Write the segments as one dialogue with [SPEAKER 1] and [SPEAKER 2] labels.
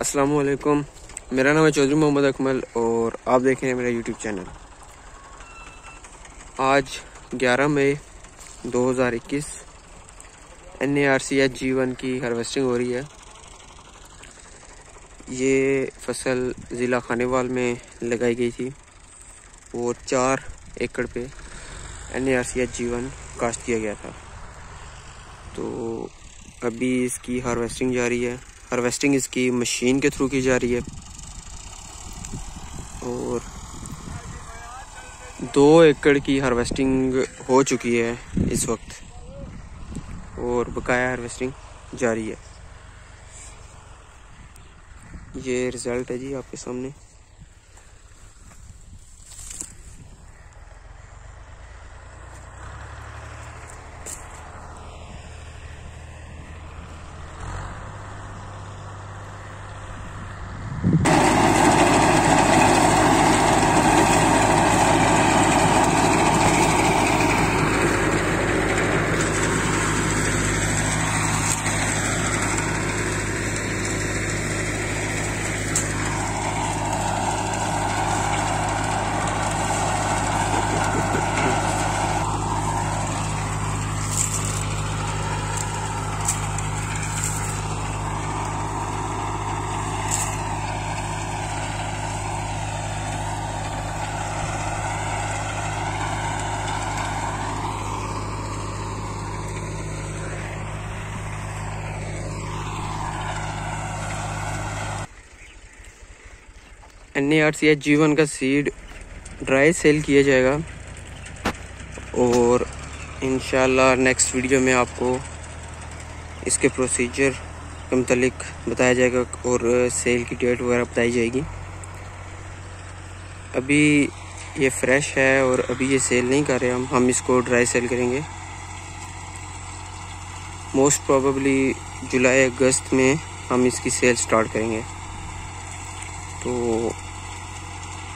[SPEAKER 1] अस्सलाम वालेकुम। मेरा नाम है चौधरी मोहम्मद अकमल और आप देख रहे हैं मेरा यूट्यूब चैनल। आज 11 मई 2021 NARCH-G1 की हार्वेस्टिंग हो रही है। ये फसल ज़िला खानेवाल में लगाई गई थी और 4 एकड़ पे NARCH-G1 कास्ट किया गया था। तो अभी इसकी हार्वेस्टिंग जारी है। हार्वेस्टिंग इसकी मशीन के थ्रू की जा रही है और 2 एकड़ की हार्वेस्टिंग हो चुकी है इस वक्त और बकाया हार्वेस्टिंग जारी है। ये रिज़ल्ट है जी आपके सामने। NARCH-G1 का सीड ड्राई सेल किया जाएगा और इंशाल्लाह नेक्स्ट वीडियो में आपको इसके प्रोसीजर के मुतालिक बताया जाएगा और सेल की डेट वगैरह बताई जाएगी। अभी ये फ्रेश है और अभी ये सेल नहीं कर रहे हम इसको ड्राई सेल करेंगे। मोस्ट प्रोबेबली जुलाई अगस्त में हम इसकी सेल स्टार्ट करेंगे। तो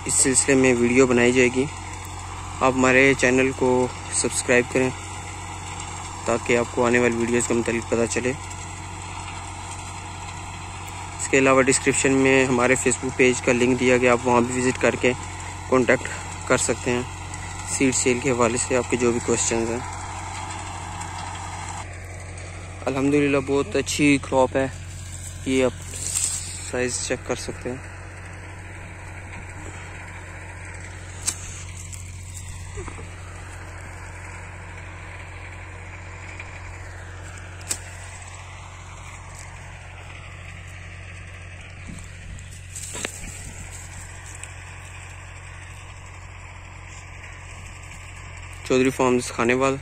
[SPEAKER 1] इस सिलसिले में वीडियो बनाई जाएगी। आप हमारे चैनल को सब्सक्राइब करें ताकि आपको आने वाली वीडियोस का मुतालिक पता चले। इसके अलावा डिस्क्रिप्शन में हमारे फेसबुक पेज का लिंक दिया गया, आप वहाँ भी विज़िट करके कांटेक्ट कर सकते हैं सीड सेल के हवाले से आपके जो भी क्वेश्चंस हैं। अल्हम्दुलिल्लाह बहुत अच्छी क्रॉप है। ये आप साइज़ चेक कर सकते हैं। चौधरी फार्म्स खानेवाल।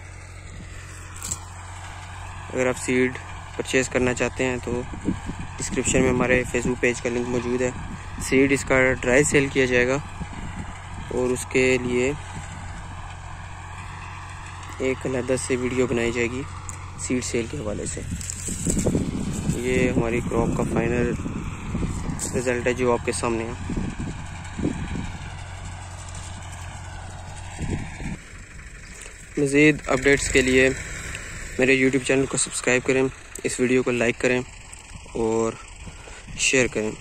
[SPEAKER 1] अगर आप सीड परचेज़ करना चाहते हैं तो डिस्क्रिप्शन में हमारे फेसबुक पेज का लिंक मौजूद है। सीड इसका ड्राई सेल किया जाएगा और उसके लिए एक अलग से वीडियो बनाई जाएगी सीड सेल के हवाले से। ये हमारी क्रॉप का फाइनल रिज़ल्ट है जो आपके सामने है। मज़ीद अपडेट्स के लिए मेरे यूट्यूब चैनल को सब्सक्राइब करें, इस वीडियो को लाइक करें और शेयर करें।